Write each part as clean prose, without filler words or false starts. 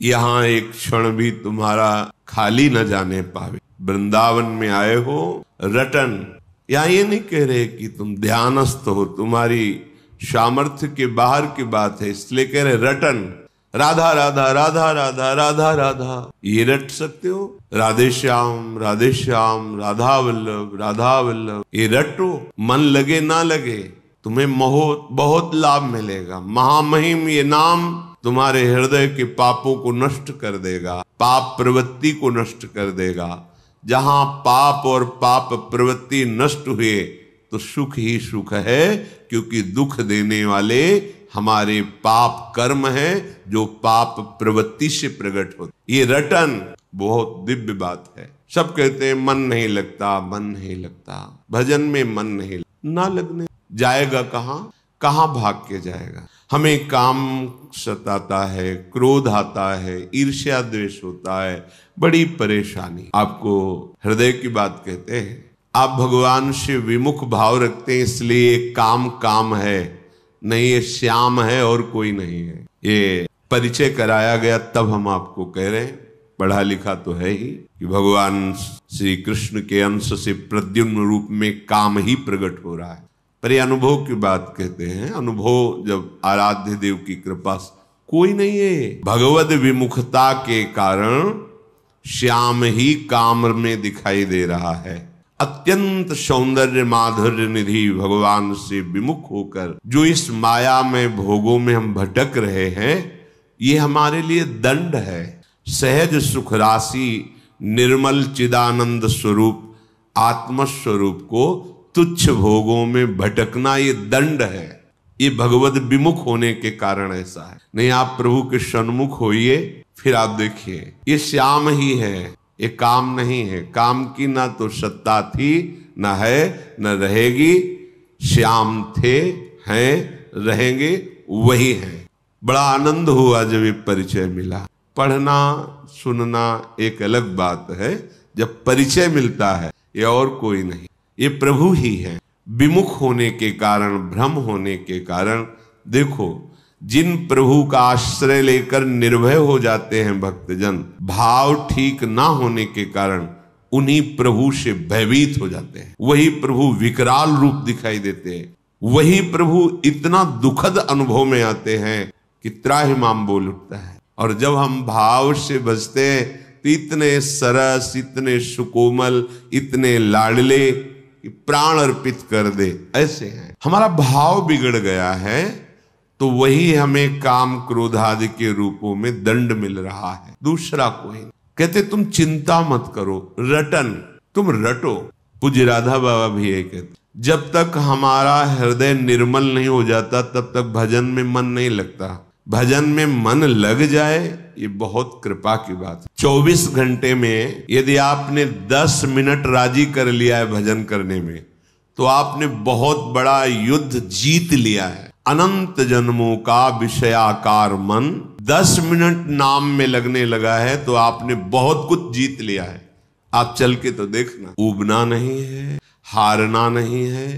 यहाँ एक क्षण भी तुम्हारा खाली न जाने पावे। वृंदावन में आए हो रटन, यहाँ ये नहीं कह रहे कि तुम ध्यानस्थ हो, तुम्हारी सामर्थ्य के बाहर की बात है, इसलिए कह रहे रटन। राधा राधा राधा राधा राधा राधा ये रट सकते हो, राधे श्याम राधा वल्लभ ये रटो। मन लगे ना लगे तुम्हें बहुत लाभ मिलेगा। महामहिम ये नाम तुम्हारे हृदय के पापों को नष्ट कर देगा, पाप प्रवृत्ति को नष्ट कर देगा। जहां पाप और पाप प्रवृत्ति नष्ट हुए तो सुख ही सुख है, क्योंकि दुख देने वाले हमारे पाप कर्म हैं जो पाप प्रवृत्ति से प्रकट होते। ये रटन बहुत दिव्य बात है। सब कहते हैं मन नहीं लगता, भजन में मन नहीं ना लगने जाएगा कहाँ भाग के जाएगा। हमें काम सताता है, क्रोध आता है, ईर्ष्या द्वेष होता है, बड़ी परेशानी। आपको हृदय की बात कहते हैं, आप भगवान से विमुख भाव रखते हैं, इसलिए काम है, नहीं ये श्याम है और कोई नहीं है। ये परिचय कराया गया तब हम आपको कह रहे हैं, पढ़ा लिखा तो है ही, कि भगवान श्री कृष्ण के अंश से प्रद्युम्न रूप में काम ही प्रकट हो रहा है। पर ये अनुभव की बात कहते हैं, अनुभव जब आराध्य देव की कृपा से कोई नहीं है। भगवद विमुखता के कारण श्याम ही काम में दिखाई दे रहा है। अत्यंत सौंदर्य माधुर्य निधि भगवान से विमुख होकर जो इस माया में भोगों में हम भटक रहे हैं, ये हमारे लिए दंड है। सहज सुख राशि निर्मल चिदानंद स्वरूप आत्मस्वरूप को तुच्छ भोगों में भटकना ये दंड है। ये भगवत विमुख होने के कारण ऐसा है। नहीं, आप प्रभु के सन्मुख होइए, फिर आप देखिए ये श्याम ही है, ये काम नहीं है। काम की ना तो सत्ता थी, ना है, न रहेगी। श्याम थे, हैं, रहेंगे, वही हैं। बड़ा आनंद हुआ जब ये परिचय मिला। पढ़ना सुनना एक अलग बात है, जब परिचय मिलता है ये और कोई नहीं, ये प्रभु ही है। विमुख होने के कारण, भ्रम होने के कारण, देखो जिन प्रभु का आश्रय लेकर निर्भय हो जाते हैं भक्तजन, भाव ठीक ना होने के कारण उन्हीं प्रभु से भयभीत हो जाते हैं। वही प्रभु विकराल रूप दिखाई देते हैं, वही प्रभु इतना दुखद अनुभव में आते हैं कि त्राहिमाम बोल उठता है। और जब हम भाव से बचते हैं तो इतने सरस, इतने सुकोमल, इतने लाडले कि प्राण अर्पित कर दे, ऐसे हैं। हमारा भाव बिगड़ गया है तो वही हमें काम क्रोध आदि के रूपों में दंड मिल रहा है, दूसरा कोई नहीं। कहते तुम चिंता मत करो, रटन, तुम रटो। पूज्य राधा बाबा भी ये कहते, जब तक हमारा हृदय निर्मल नहीं हो जाता तब तक भजन में मन नहीं लगता। भजन में मन लग जाए ये बहुत कृपा की बात है। 24 घंटे में यदि आपने 10 मिनट राजी कर लिया है भजन करने में, तो आपने बहुत बड़ा युद्ध जीत लिया है। अनंत जन्मों का विषयाकार मन 10 मिनट नाम में लगने लगा है तो आपने बहुत कुछ जीत लिया है। आप चल के तो देखना, ऊबना नहीं है, हारना नहीं है,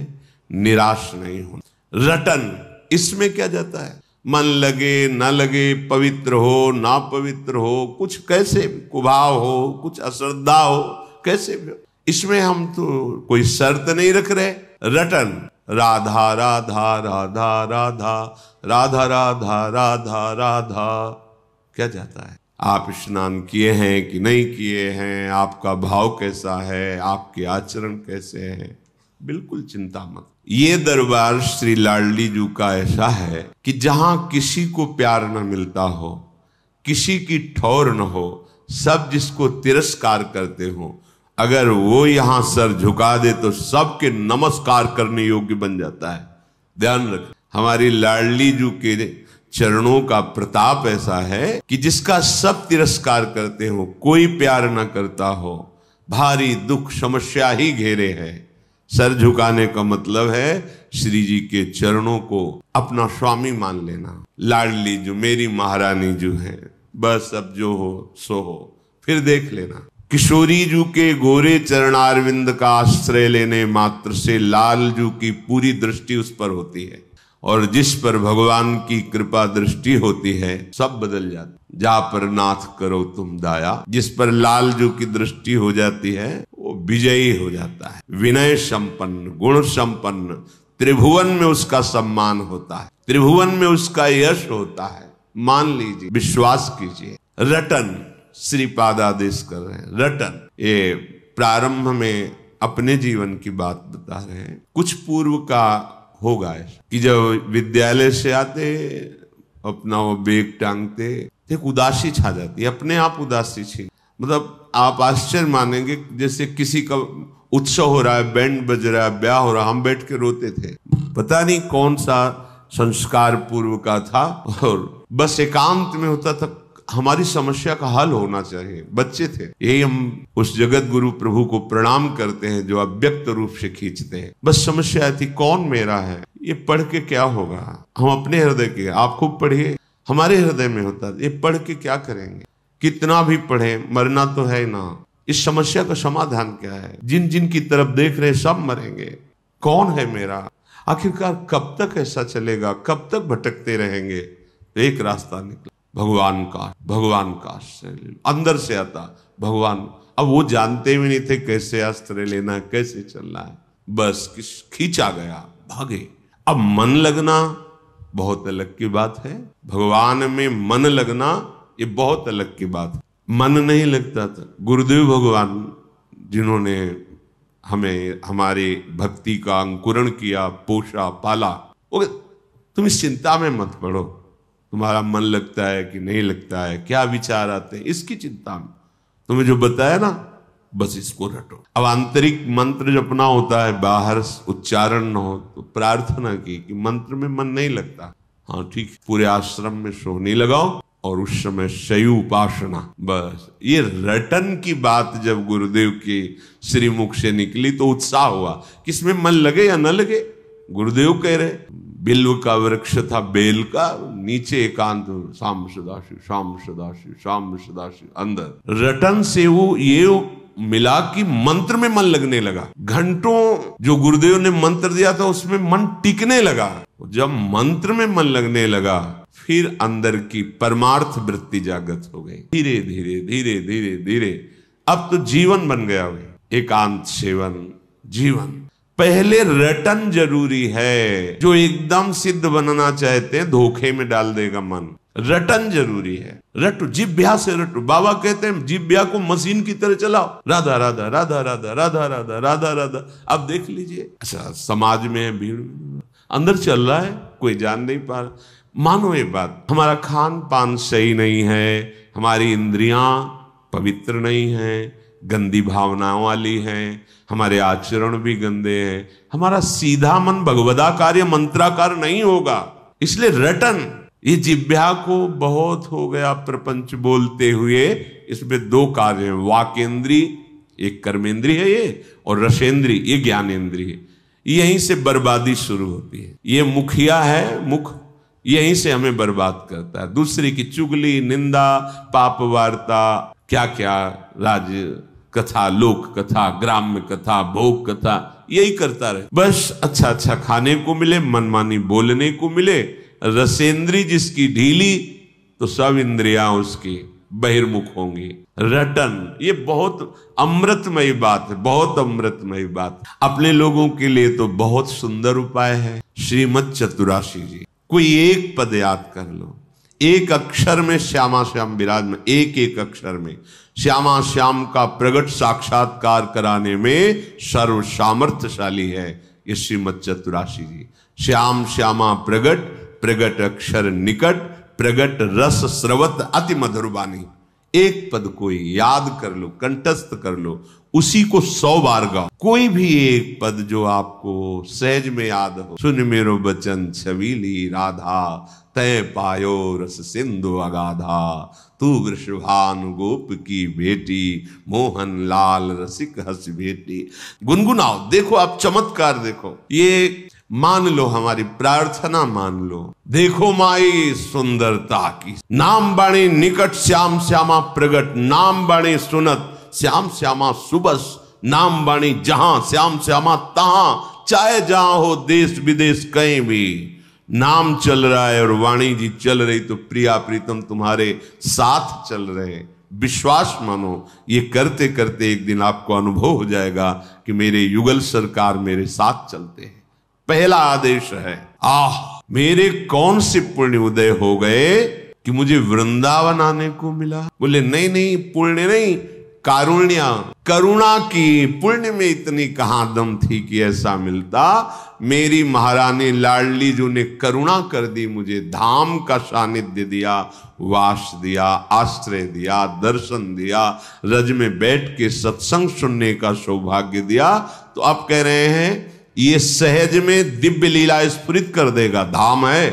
निराश नहीं होना। रटन, इसमें क्या जाता है? मन लगे न लगे, पवित्र हो ना पवित्र हो, कुछ कैसे कुभाव हो, कुछ अश्रद्धा हो, कैसे भी हो, इसमें हम तो कोई शर्त नहीं रख रहे। रटन, राधा राधा राधा राधा राधा राधा राधा राधा, क्या जाता है? आप स्नान किए हैं कि नहीं किए हैं, आपका भाव कैसा है, आपके आचरण कैसे हैं, बिल्कुल चिंता मत। ये दरबार श्री लाडली जी का ऐसा है कि जहां किसी को प्यार न मिलता हो, किसी की ठौर न हो, सब जिसको तिरस्कार करते हो, अगर वो यहां सर झुका दे तो सबके नमस्कार करने योग्य बन जाता है। ध्यान रख, हमारी लाडली जी के चरणों का प्रताप ऐसा है कि जिसका सब तिरस्कार करते हो, कोई प्यार न करता हो, भारी दुख समस्या ही घेरे है। सर झुकाने का मतलब है श्री जी के चरणों को अपना स्वामी मान लेना। लाडली जो मेरी महारानी जो है, बस अब जो हो सो हो, फिर देख लेना। किशोरी जू के गोरे चरणारविंद का आश्रय लेने मात्र से लाल जू की पूरी दृष्टि उस पर होती है। और जिस पर भगवान की कृपा दृष्टि होती है सब बदल जाता। जा पर नाथ करो तुम दाया, जिस पर लालजू की दृष्टि हो जाती है वो विजयी हो जाता है। विनय संपन्न, गुण संपन्न, त्रिभुवन में उसका सम्मान होता है, त्रिभुवन में उसका यश होता है। मान लीजिए, विश्वास कीजिए, रटन श्रीपाद आदेश कर रहे हैं। रटन, ये प्रारंभ में अपने जीवन की बात बता रहे हैं। कुछ पूर्व का होगा कि जब विद्यालय से आते अपना वो बैग टांगते एक उदासी छा जाती है, अपने आप उदासी छी, मतलब आप आश्चर्य मानेंगे, जैसे किसी का उत्सव हो रहा है, बैंड बज रहा है, ब्याह हो रहा है, हम बैठ के रोते थे। पता नहीं कौन सा संस्कार पूर्व का था, और बस एकांत में होता था, हमारी समस्या का हल होना चाहिए। बच्चे थे, यही हम उस जगत गुरु प्रभु को प्रणाम करते हैं जो अव्यक्त रूप से खींचते हैं। बस समस्या थी, कौन मेरा है, ये पढ़ के क्या होगा। हम अपने हृदय के, आप खूब पढ़िए, हमारे हृदय में होता है, ये पढ़ के क्या करेंगे, कितना भी पढ़े मरना तो है ना। इस समस्या का समाधान क्या है, जिन जिन की तरफ देख रहे सब मरेंगे, कौन है मेरा, आखिरकार कब तक ऐसा चलेगा, कब तक भटकते रहेंगे। तो एक रास्ता निकला, भगवान का आश्रय अंदर से आता भगवान। अब वो जानते भी नहीं थे कैसे आश्रय लेना है, कैसे चलना है, बस खींचा गया, भागे। अब मन लगना बहुत अलग की बात है, भगवान में मन लगना ये बहुत अलग की बात है। मन नहीं लगता था, गुरुदेव भगवान जिन्होंने हमें हमारी भक्ति का अंकुरण किया, पोषा, पाला, वो तुम इस चिंता में मत पड़ो, तुम्हारा मन लगता है कि नहीं लगता है, क्या विचार आते हैं, इसकी चिंता में तुम्हें जो बताया ना बस इसको रटो। अब आंतरिक मंत्र जपना होता है, बाहर उच्चारण न हो, तो प्रार्थना की कि मंत्र में मन नहीं लगता, हाँ ठीक, पूरे आश्रम में सोहनी लगाओ और उस समय शयु उपासना। बस ये रटन की बात जब गुरुदेव के श्रीमुख से निकली तो उत्साह हुआ, किसमें मन लगे या न लगे। गुरुदेव कह रहे, बिल्व का वृक्ष था बेल का, नीचे एकांत, शाम सदाशिव, शाम सदाशिव, शाम सदाशिव, अंदर रटन से वो ये मिला कि मंत्र में मन लगने लगा। घंटों जो गुरुदेव ने मंत्र दिया था उसमें मन टिकने लगा। जब मंत्र में मन लगने लगा फिर अंदर की परमार्थ वृत्ति जागृत हो गई। धीरे धीरे धीरे धीरे धीरे अब तो जीवन बन गया भाई, एकांत सेवन जीवन। पहले रटन जरूरी है, जो एकदम सिद्ध बनना चाहते हैं धोखे में डाल देगा मन। रटन जरूरी है, रटो, जिभ्या से रटो। बाबा कहते हैं जिभ्या को मशीन की तरह चलाओ, राधा राधा राधा राधा राधा राधा राधा राधा। अब देख लीजिए, अच्छा समाज में भीड़ अंदर चल रहा है, कोई जान नहीं पा रहा। मानो ये बात, हमारा खान पान सही नहीं है, हमारी इंद्रियां पवित्र नहीं हैं, गंदी भावनाओं वाली हैं, हमारे आचरण भी गंदे हैं, हमारा सीधा मन भगवदाकार्य मंत्राकार नहीं होगा। इसलिए रटन, ये जिभ्या को बहुत हो गया प्रपंच बोलते हुए, इसमें दो कार्य हैं, वाकेंद्री एक कर्मेंद्री है ये, और रसेंद्री ये ज्ञानेंद्री है। यहीं से बर्बादी शुरू होती है। ये मुखिया है, मुख यहीं से हमें बर्बाद करता है। दूसरे की चुगली, निंदा, पाप वार्ता, क्या क्या राज्य कथा, लोक कथा, ग्राम्य कथा, भोग कथा, यही करता रहे। बस अच्छा अच्छा खाने को मिले, मनमानी बोलने को मिले। रसेंद्री जिसकी ढीली तो सब इंद्रियां उसकी बहिर्मुख होंगी। रटन ये बहुत अमृतमयी बात है, बहुत अमृतमयी बात। अपने लोगों के लिए तो बहुत सुंदर उपाय है। श्रीमद चतुराशी जी, कोई एक पद याद कर लो, एक अक्षर में श्यामा श्याम विराजमान, एक एक अक्षर में श्यामा श्याम का प्रगट साक्षात्कार कराने में सर्व सामर्थ्यशाली है ये श्रीमद चतुराशी जी। श्याम श्यामा प्रगट, प्रगट अक्षर निकट, प्रगट रस स्रवत अति मधुर वाणी। एक पद को याद कर लो, कंठस्थ कर लो, उसी को 100 बार गाओ। कोई भी एक पद जो आपको सहज में याद हो। सुन मेरो बचन छबीली राधा, तय पायो रस सिंधु अगाधा, तू वृषभानु गोप की बेटी, मोहन लाल रसिक हस बेटी। गुनगुनाओ, देखो आप चमत्कार देखो। ये मान लो, हमारी प्रार्थना मान लो। देखो माई सुंदरता की, नाम बाणी निकट श्याम श्यामा प्रगट, नाम बाणी सुनत श्याम श्यामा सुबस, नाम बाणी जहां श्याम श्यामा तहां, चाहे जहां हो देश विदेश कहीं भी, नाम चल रहा है और वाणी जी चल रही तो प्रिया प्रीतम तुम्हारे साथ चल रहे हैं। विश्वास मानो, ये करते करते एक दिन आपको अनुभव हो जाएगा कि मेरे युगल सरकार मेरे साथ चलते हैं। पहला आदेश है, मेरे कौन से पुण्य उदय हो गए कि मुझे वृंदावन आने को मिला। बोले नहीं नहीं, पुण्य नहीं, कारुण्य, करुणा की। पुण्य में इतनी कहां दम थी कि ऐसा मिलता। मेरी महारानी लाडली जो ने करुणा कर दी, मुझे धाम का सानिध्य दिया, वास दिया, आश्रय दिया, दर्शन दिया, रज में बैठ के सत्संग सुनने का सौभाग्य दिया। तो आप कह रहे हैं ये सहज में दिव्य लीला स्फुरित कर देगा। धाम है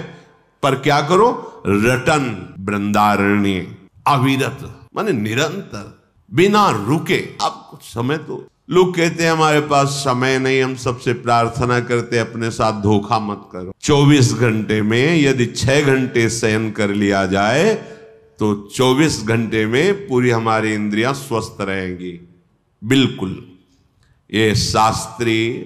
पर क्या करो, रटन वृंदारण्य, अविरत माने निरंतर, बिना रुके। अब कुछ समय तो लोग कहते हैं हमारे पास समय नहीं, हम सबसे प्रार्थना करते अपने साथ धोखा मत करो। 24 घंटे में यदि 6 घंटे शयन कर लिया जाए तो 24 घंटे में पूरी हमारी इंद्रियां स्वस्थ रहेंगी। बिल्कुल, ये शास्त्रीय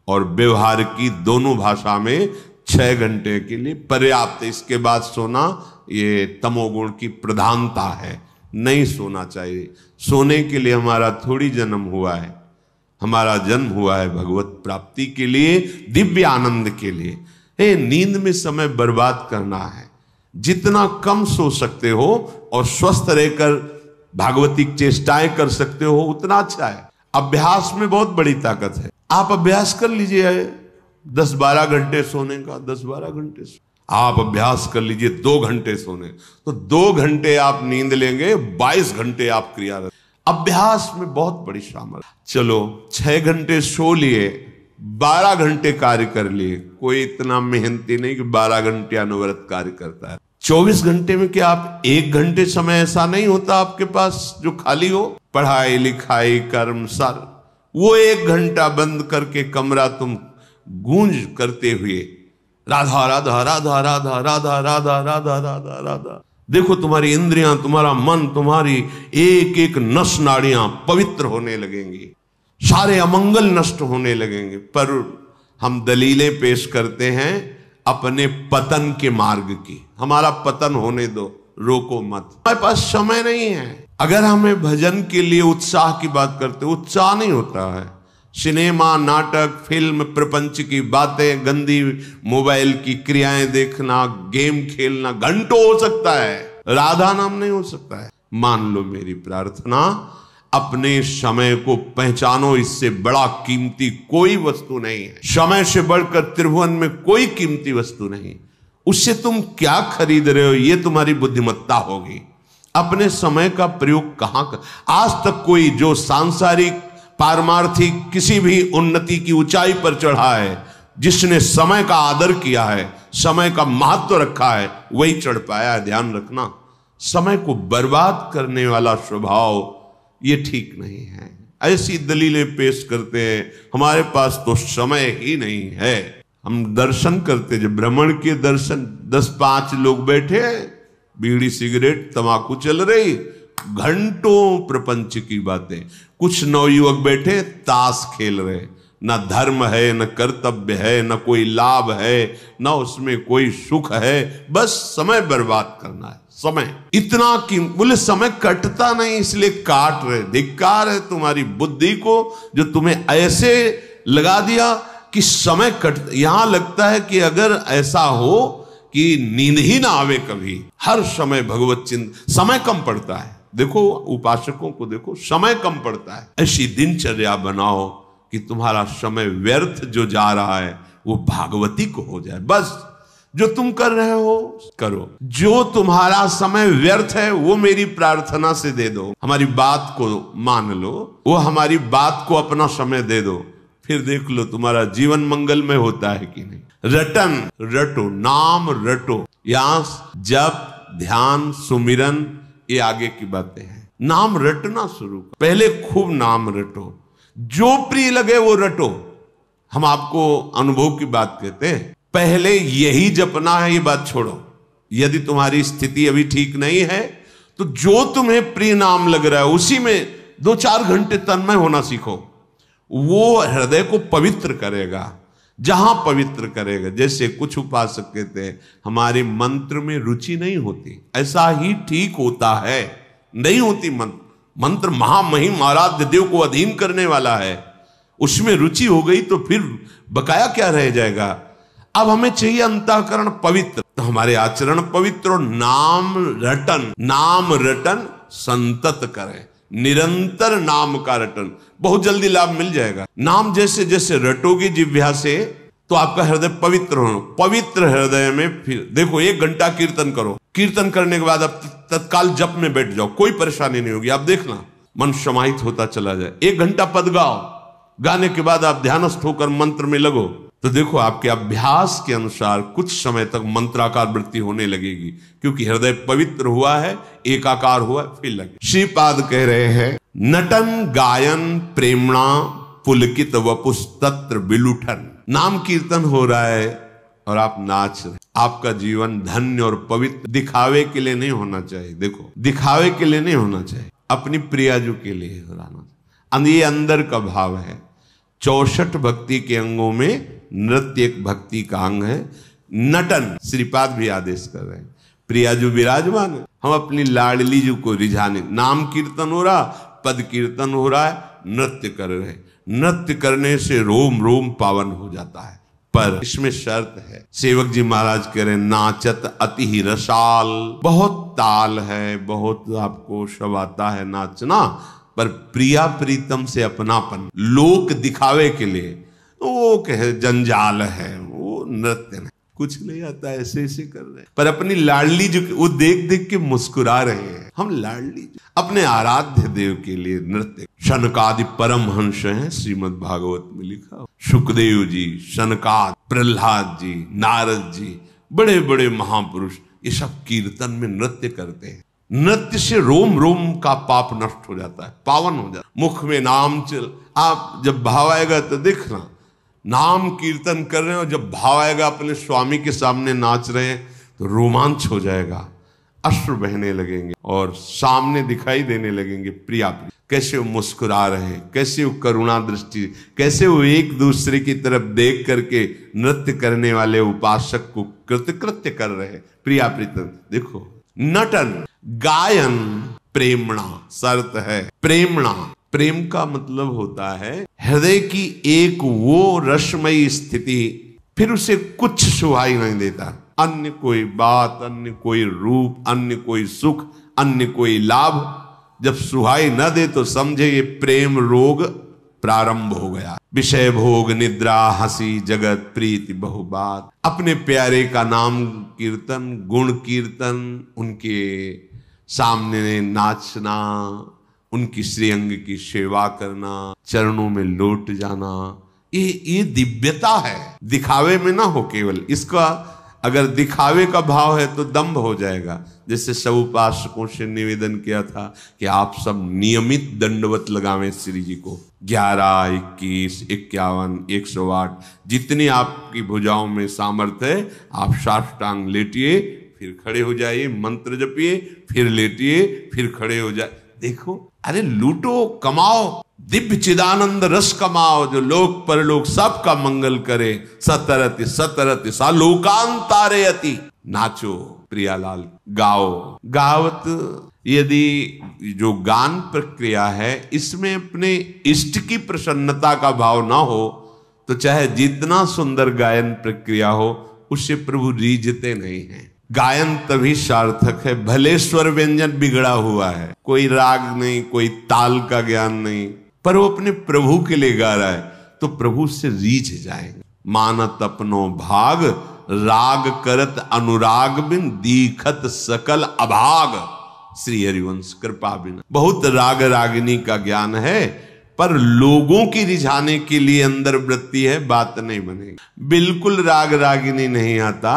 और व्यवहार की दोनों भाषा में 6 घंटे के लिए पर्याप्त। इसके बाद सोना ये तमोगुण की प्रधानता है, नहीं सोना चाहिए। सोने के लिए हमारा थोड़ी जन्म हुआ है, हमारा जन्म हुआ है भगवत प्राप्ति के लिए, दिव्य आनंद के लिए। नींद में समय बर्बाद करना है। जितना कम सो सकते हो और स्वस्थ रहकर भागवतिक चेष्टाएं कर सकते हो उतना अच्छा है। अभ्यास में बहुत बड़ी ताकत है। आप अभ्यास कर लीजिए 10-12 घंटे सोने का, 10-12 घंटे आप अभ्यास कर लीजिए 2 घंटे सोने, तो 2 घंटे आप नींद लेंगे, 22 घंटे आप क्रिया। अभ्यास में बहुत बड़ी शामिल। चलो 6 घंटे सो लिए, 12 घंटे कार्य कर लिए। कोई इतना मेहनती नहीं कि 12 घंटे अनवरत कार्य करता है। 24 घंटे में क्या आप 1 घंटे समय ऐसा नहीं होता आपके पास जो खाली हो? पढ़ाई लिखाई कर्म सर, वो 1 घंटा बंद करके कमरा तुम गूंज करते हुए राधा राधा राधा राधा राधा राधा राधा राधा राधा, देखो तुम्हारी इंद्रियां, तुम्हारा मन, तुम्हारी एक एक नस नाड़ियां पवित्र होने लगेंगी, सारे अमंगल नष्ट होने लगेंगे। पर हम दलीलें पेश करते हैं अपने पतन के मार्ग की। हमारा पतन होने दो, रोको मत। हमारे पास समय नहीं है। अगर हमें भजन के लिए उत्साह की बात करते, उत्साह नहीं होता है। सिनेमा, नाटक, फिल्म, प्रपंच की बातें, गंदी मोबाइल की क्रियाएं देखना, गेम खेलना घंटों हो सकता है, राधा नाम नहीं हो सकता है। मान लो मेरी प्रार्थना, अपने समय को पहचानो, इससे बड़ा कीमती कोई वस्तु नहीं है। समय से बढ़कर त्रिभुवन में कोई कीमती वस्तु नहीं। उससे तुम क्या खरीद रहे हो, ये तुम्हारी बुद्धिमत्ता होगी। अपने समय का प्रयोग कहां कर। आज तक कोई जो सांसारिक पारमार्थिक किसी भी उन्नति की ऊंचाई पर चढ़ा है, जिसने समय का आदर किया है, समय का महत्व रखा है, वही चढ़ पाया है। ध्यान रखना, समय को बर्बाद करने वाला स्वभाव ये ठीक नहीं है। ऐसी दलीलें पेश करते हैं हमारे पास तो समय ही नहीं है। हम दर्शन करते, जब भ्रमण के दर्शन, 10-5 लोग बैठे, बीड़ी सिगरेट तंबाकू चल रही, घंटों प्रपंच की बातें। कुछ नवयुवक बैठे ताश खेल रहे, न धर्म है, न कर्तव्य है, न कोई लाभ है, न उसमें कोई सुख है, बस समय बर्बाद करना है। समय इतना कि बोले समय कटता नहीं इसलिए काट रहे। धिक्कार है तुम्हारी बुद्धि को जो तुम्हें ऐसे लगा दिया कि समय कट। यहां लगता है कि अगर ऐसा हो कि नींद ही ना आवे कभी, हर समय भगवत चिंतन, समय कम पड़ता है। देखो उपासकों को देखो, समय कम पड़ता है। ऐसी दिनचर्या बनाओ कि तुम्हारा समय व्यर्थ जो जा रहा है वो भागवती को हो जाए। बस जो तुम कर रहे हो करो, जो तुम्हारा समय व्यर्थ है वो मेरी प्रार्थना से दे दो, हमारी बात को मान लो, वो हमारी बात को अपना समय दे दो, फिर देख लो तुम्हारा जीवन मंगलमय होता है कि नहीं। रटन रटो, नाम रटो। यहां जप, ध्यान, सुमिरन, ये आगे की बातें हैं। नाम रटना शुरू करो, पहले खूब नाम रटो, जो प्रिय लगे वो रटो। हम आपको अनुभव की बात कहते हैं, पहले यही जपना है, ये बात छोड़ो। यदि तुम्हारी स्थिति अभी ठीक नहीं है तो जो तुम्हें प्रिय नाम लग रहा है उसी में 2-4 घंटे तन्मय होना सीखो। वो हृदय को पवित्र करेगा। जहां पवित्र करेगा। जैसे कुछ उपासक कहते हैं हमारे मंत्र में रुचि नहीं होती, ऐसा ही ठीक होता है, नहीं होती। मंत्र महामहिम आराध्य देव को अधीन करने वाला है, उसमें रुचि हो गई तो फिर बकाया क्या रह जाएगा। अब हमें चाहिए अंतःकरण पवित्र, तो हमारे आचरण पवित्र और नाम रटन संतत करें, निरंतर नाम का रटन, बहुत जल्दी लाभ मिल जाएगा। नाम जैसे जैसे रटोगे जिह्वा से तो आपका हृदय पवित्र हो, पवित्र हृदय में फिर देखो 1 घंटा कीर्तन करो, कीर्तन करने के बाद आप तत्काल जप में बैठ जाओ, कोई परेशानी नहीं होगी। आप देखना मन समाहित होता चला जाए। 1 घंटा पद गाओ, गाने के बाद आप ध्यानस्थ होकर मंत्र में लगो, तो देखो आपके अभ्यास के अनुसार कुछ समय तक मंत्राकार वृत्ति होने लगेगी, क्योंकि हृदय पवित्र हुआ है, एकाकार हुआ है, फिर लगे। श्रीपाद कह रहे हैं नटन गायन प्रेमणा पुलकित वपुस्तत्र विलुठन। नाम कीर्तन हो रहा है और आप नाच रहे, आपका जीवन धन्य और पवित्र। दिखावे के लिए नहीं होना चाहिए, देखो दिखावे के लिए नहीं होना चाहिए, अपनी प्रियाजू के लिए होना चाहिए। ये अंदर का भाव है। 64 भक्ति के अंगों में नृत्य एक भक्ति का अंग है। नटन श्रीपाद भी आदेश कर रहे हैं, प्रियाजू विराजमान है, हम अपनी लाडली जू को रिझाने। नाम कीर्तन हो रहा, पद कीर्तन हो रहा है, नृत्य कर रहे हैं। नृत्य करने से रोम रोम पावन हो जाता है, पर इसमें शर्त है। सेवक जी महाराज कह रहे हैं नाचत अति ही रसाल, बहुत ताल है, बहुत आपको शब आता है नाचना, पर प्रिया प्रीतम से अपनापन, लोक दिखावे के लिए वो कहे जंजाल है, वो नृत्य नहीं, कुछ नहीं आता, ऐसे ऐसे कर रहे हैं। पर अपनी लाडली जो वो देख देख के मुस्कुरा रहे हैं, हम लाडली अपने आराध्य देव के लिए नृत्य। शनकादि परम हंस हैं, श्रीमद् भागवत में लिखा। सुखदेव जी, शनकाद, प्रहलाद जी, नारद जी, बड़े बड़े महापुरुष, ये सब कीर्तन में नृत्य करते हैं। नृत्य से रोम रोम का पाप नष्ट हो जाता है, पावन हो जाता है। मुख में नाम चल, आप जब भाव आएगा तो देखना, नाम कीर्तन कर रहे हो, जब भाव आएगा अपने स्वामी के सामने नाच रहे हैं तो रोमांच हो जाएगा, अश्रु बहने लगेंगे और सामने दिखाई देने लगेंगे प्रिया प्रिया, कैसे वो मुस्कुरा रहे हैं, कैसे वो करुणा दृष्टि, कैसे वो एक दूसरे की तरफ देख करके नृत्य करने वाले उपासक को कृतकृत्य कर रहे हैं। प्रिया प्रीतम देखो। नटन गायन प्रेमणा, शर्त है प्रेमणा। प्रेम का मतलब होता है हृदय की एक वो रसमयी स्थिति, फिर उसे कुछ सुहाई नहीं देता, अन्य कोई बात, अन्य कोई रूप, अन्य कोई सुख, अन्य कोई लाभ जब सुहाई न दे तो समझे ये प्रेम रोग प्रारंभ हो गया। विषय भोग निद्रा हंसी जगत प्रीति बहुबात। अपने प्यारे का नाम कीर्तन, गुण कीर्तन, उनके सामने नाचना, उनकी श्रीअंग की सेवा करना, चरणों में लौट जाना, ये दिव्यता है, दिखावे में ना हो केवल। इसका अगर दिखावे का भाव है तो दंभ हो जाएगा। जैसे सब उपासकों से निवेदन किया था कि आप सब नियमित दंडवत लगावें श्री जी को। 11, 21, 51, 108 जितनी आपकी भुजाओं में सामर्थ्य है, आप साष्टांग लेटिए, फिर खड़े हो जाइए, मंत्र जपिए, फिर लेटिए, फिर खड़े हो जाए। देखो, अरे लूटो, कमाओ, दिव्य चिदानंद रस कमाओ, जो लोक परलोक सबका मंगल करे। सतरति सतरति सा लोकांतारयति। नाचो प्रियालाल, गाओ। गावत यदि जो गान प्रक्रिया है इसमें अपने इष्ट की प्रसन्नता का भाव ना हो तो चाहे जितना सुंदर गायन प्रक्रिया हो उससे प्रभु रीझते नहीं हैं। गायन तभी सार्थक है भले स्वर व्यंजन बिगड़ा हुआ है, कोई राग नहीं, कोई ताल का ज्ञान नहीं, पर वो अपने प्रभु के लिए गा रहा है तो प्रभु से रीझ जाएंगे। मानत अपनो भाग राग करत अनुराग बिन दीखत सकल अभाग। श्री हरिवंश कृपा बिना। बहुत राग रागिनी का ज्ञान है पर लोगों की रिझाने के लिए अंदर वृत्ति है, बात नहीं बनेगी। बिल्कुल राग रागिनी नहीं आता,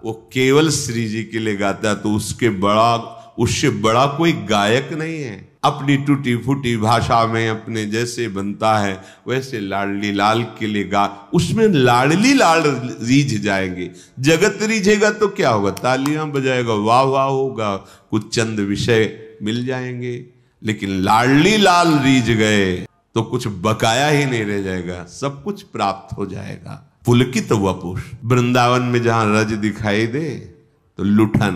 वो केवल श्री जी के लिए गाता है तो उससे बड़ा कोई गायक नहीं है। अपनी टूटी फूटी भाषा में अपने जैसे बनता है वैसे लाडली लाल के लिए गा, उसमें लाडली लाल रीझ जाएंगे। जगत रीझेगा तो क्या होगा, तालियां बजाएगा, वाह वाह होगा, कुछ चंद विषय मिल जाएंगे। लेकिन लाडली लाल रीझ गए तो कुछ बकाया ही नहीं रह जाएगा, सब कुछ प्राप्त हो जाएगा। पुलकित वपुष। वृंदावन में जहां रज दिखाई दे तो लुठन,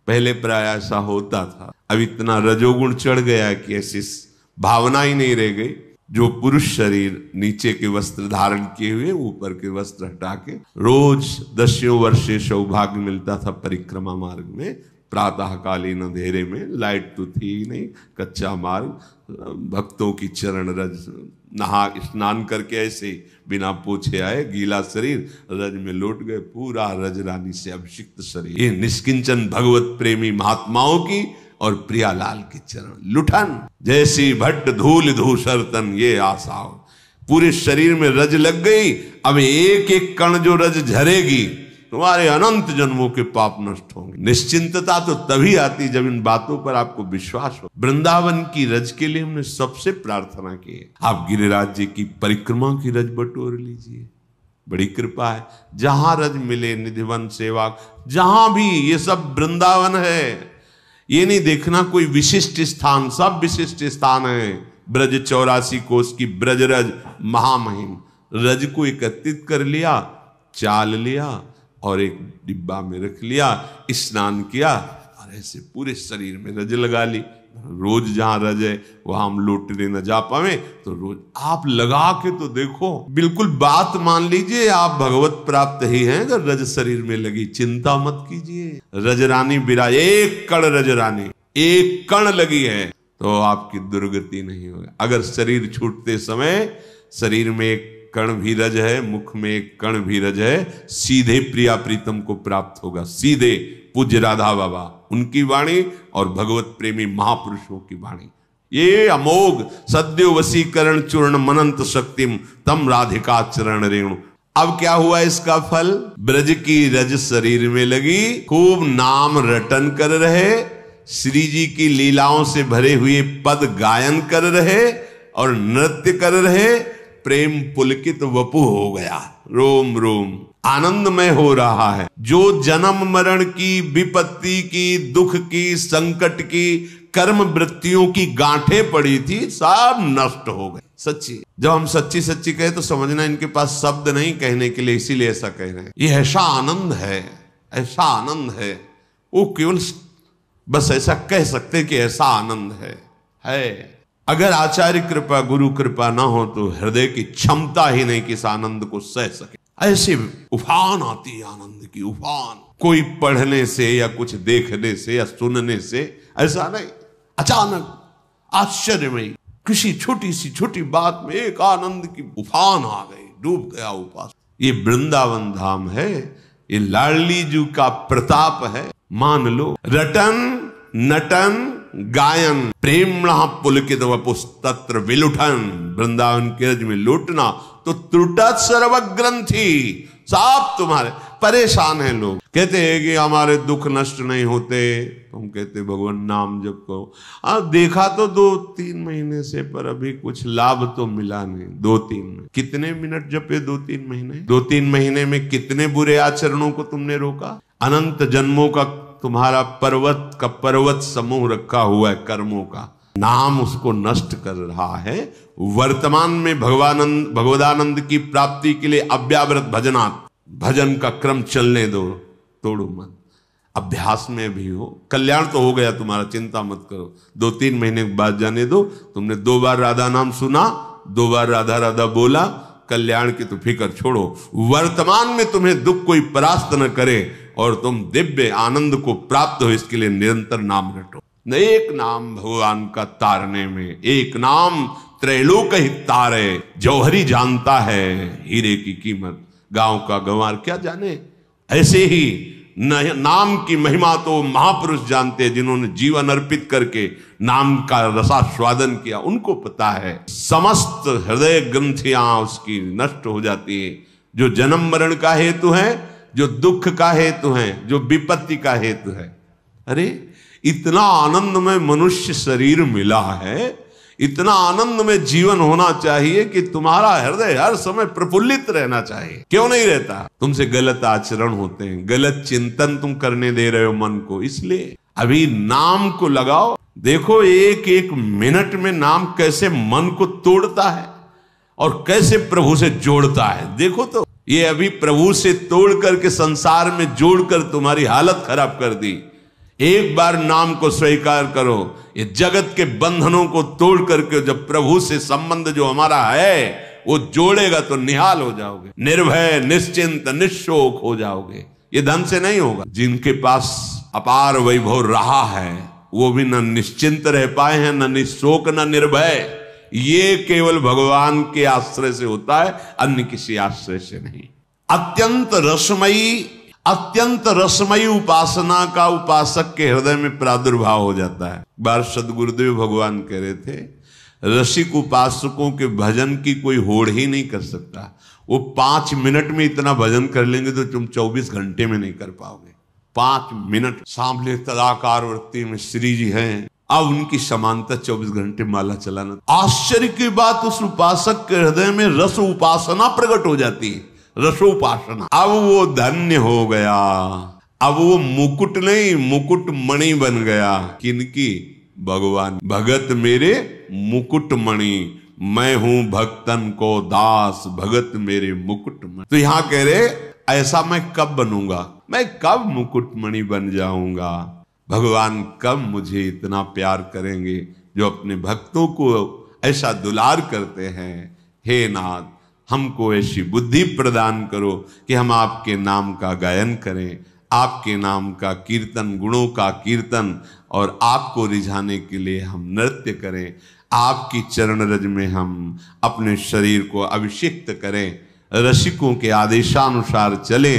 पहले प्राय ऐसा होता था, अब इतना रजोगुण चढ़ गया कि ऐसी भावना ही नहीं रह गई। जो पुरुष शरीर नीचे के वस्त्र धारण किए हुए ऊपर के वस्त्र हटा के रोज 10 वर्षे सौभाग्य मिलता था परिक्रमा मार्ग में, प्रातः कालीन अंधेरे में, लाइट तो थी ही नहीं, कच्चा मार्ग, भक्तों की चरण रज, नहा स्नान करके ऐसे बिना पोछे आए, गीला शरीर, रज में लौट गए, पूरा रज रानी से अभिषिक्त शरीर। ये निष्किंचन भगवत प्रेमी महात्माओं की और प्रियालाल के चरण। लुठन जैसी भट्ट धूल धूसर तन ये आसाओ, पूरे शरीर में रज लग गई। अब एक एक कण जो रज झरेगी तुम्हारे अनंत जन्मों के पाप नष्ट होंगे। निश्चिंतता तो तभी आती जब इन बातों पर आपको विश्वास हो। वृंदावन की रज के लिए हमने सबसे प्रार्थना की है, आप गिरिराज जी की परिक्रमा की रज बटोर लीजिए, बड़ी कृपा है। जहां रज मिले निधिवन सेवा, जहां भी, ये सब वृंदावन है। ये नहीं देखना कोई विशिष्ट स्थान, सब विशिष्ट स्थान है। ब्रज 84 कोस की ब्रज रज महामहिम, रज को एकत्रित कर लिया, चाल लिया और एक डिब्बा में रख लिया, स्नान किया और ऐसे पूरे शरीर में रज लगा ली। रोज जहां रज है वहां हम लौटने न जा पावे तो रोज आप लगा के तो देखो, बिल्कुल बात मान लीजिए, आप भगवत प्राप्त ही हैं अगर रज शरीर में लगी। चिंता मत कीजिए, रज रानी विराज, एक कण रज रानी, एक कण लगी है तो आपकी दुर्गति नहीं होगी। अगर शरीर छूटते समय शरीर में एक कण भी रज है, मुख में एक कण भी रज है, सीधे प्रिया प्रीतम को प्राप्त होगा। सीधे पूज्य राधा बाबा उनकी वाणी और भगवत प्रेमी महापुरुषों की वाणी, ये अमोघ सद्यो वशीकरण चूर्ण मनंत शक्तिम तम राधिका चरण रेणु। अब क्या हुआ इसका फल? ब्रज की रज शरीर में लगी, खूब नाम रटन कर रहे, श्री जी की लीलाओं से भरे हुए पद गायन कर रहे और नृत्य कर रहे। प्रेम पुलकित वपु हो गया, रोम रोम आनंदमय हो रहा है। जो जन्म मरण की, विपत्ति की, दुख की, संकट की, कर्म वृत्तियों की गांठें पड़ी थी, सब नष्ट हो गए। सच्ची, जब हम सच्ची सच्ची कहे तो समझना इनके पास शब्द नहीं कहने के लिए, इसीलिए ऐसा कह रहे हैं। ये ऐसा आनंद है, ऐसा आनंद है, वो केवल बस ऐसा कह सकते कि ऐसा आनंद है। अगर आचार्य कृपा, गुरु कृपा ना हो तो हृदय की क्षमता ही नहीं कि इस आनंद को सह सके। ऐसे उफान आती है, आनंद की उफान, कोई पढ़ने से या कुछ देखने से या सुनने से ऐसा नहीं, अचानक आश्चर्यमयी किसी छोटी सी छोटी बात में एक आनंद की उफान आ गई, डूब गया उपास। ये वृंदावन धाम है, ये लाडली जी का प्रताप है। मान लो, रटन नटन गायन प्रेम पुलकित वपुष तत्र विलुठन, वृंदावन के रज में लूटना तो त्रुटत सर्वग्रंथि, सब तुम्हारे परेशान हैं। लोग कहते हैं कि हमारे दुख नष्ट नहीं होते, हम कहते भगवान नाम जप करो। अब देखा तो 2-3 महीने से, पर अभी कुछ लाभ तो मिला नहीं। 2-3 में कितने मिनट जपे? 2-3 महीने, 2-3 महीने में कितने बुरे आचरणों को तुमने रोका? अनंत जन्मों का तुम्हारा पर्वत का पर्वत समूह रखा हुआ है कर्मों का, नाम उसको नष्ट कर रहा है। वर्तमान में भगवदानंद की प्राप्ति के लिए अव्यावृत भजनात्, भजन का क्रम चलने दो, तोड़ो मत। अभ्यास में भी हो, कल्याण तो हो गया तुम्हारा, चिंता मत करो। 2-3 महीने के बाद जाने दो। तुमने 2 बार राधा नाम सुना, 2 बार राधा राधा बोला, कल्याण की तो फिक्र छोड़ो। वर्तमान में तुम्हें दुख कोई परास्त न करे और तुम दिव्य आनंद को प्राप्त हो, इसके लिए निरंतर नाम रटो। एक नाम भगवान का तारने में, एक नाम त्रैलोक ही तारे, जौहरी जानता है हीरे की कीमत, गांव का गंवार क्या जाने। ऐसे ही नाम की महिमा तो महापुरुष जानते हैं, जिन्होंने जीवन अर्पित करके नाम का रसास्वादन किया, उनको पता है। समस्त हृदय ग्रंथियां उसकी नष्ट हो जाती है, जो जन्म मरण का हेतु है, जो दुख का हेतु है, जो विपत्ति का हेतु है। अरे इतना आनंदमय मनुष्य शरीर मिला है, इतना आनंदमय जीवन होना चाहिए कि तुम्हारा हृदय हर समय प्रफुल्लित रहना चाहिए। क्यों नहीं रहता? तुमसे गलत आचरण होते हैं, गलत चिंतन तुम करने दे रहे हो मन को, इसलिए अभी नाम को लगाओ। देखो एक एक मिनट में नाम कैसे मन को तोड़ता है और कैसे प्रभु से जोड़ता है। देखो तो ये अभी प्रभु से तोड़ करके संसार में जोड़कर तुम्हारी हालत खराब कर दी। एक बार नाम को स्वीकार करो, ये जगत के बंधनों को तोड़ करके जब प्रभु से संबंध जो हमारा है वो जोड़ेगा तो निहाल हो जाओगे, निर्भय निश्चिंत निशोक हो जाओगे। ये धन से नहीं होगा। जिनके पास अपार वैभव रहा है वो भी न निश्चिंत रह पाए हैं, न निशोक न निर्भय। ये केवल भगवान के आश्रय से होता है, अन्य किसी आश्रय से नहीं। अत्यंत रसमयी उपासना का उपासक के हृदय में प्रादुर्भाव हो जाता है। बार सदगुरुदेव भगवान कह रहे थे, रसिक उपासकों के भजन की कोई होड़ ही नहीं कर सकता। वो 5 मिनट में इतना भजन कर लेंगे तो तुम 24 घंटे में नहीं कर पाओगे। 5 मिनट। सामने तदाकार वृत्ति में श्री जी हैं, अब उनकी समानता 24 घंटे माला चलाना। आश्चर्य की बात, उस उपासक के हृदय में रस उपासना प्रकट हो जाती है, रसोपासना। अब वो धन्य हो गया, अब वो मुकुट नहीं मुकुट मणि बन गया। किनकी? भगवान। भगत मेरे मुकुट मणि, मैं हूं भक्तन को दास, भगत मेरे मुकुट मणि। तो यहां कह रहे ऐसा मैं कब बनूंगा, मैं कब मुकुट मणि बन जाऊंगा। भगवान कब मुझे इतना प्यार करेंगे जो अपने भक्तों को ऐसा दुलार करते हैं। हे नाथ, हमको ऐसी बुद्धि प्रदान करो कि हम आपके नाम का गायन करें, आपके नाम का कीर्तन, गुणों का कीर्तन, और आपको रिझाने के लिए हम नृत्य करें। आपकी चरण रज में हम अपने शरीर को अभिषिक्त करें, रसिकों के आदेशानुसार चलें।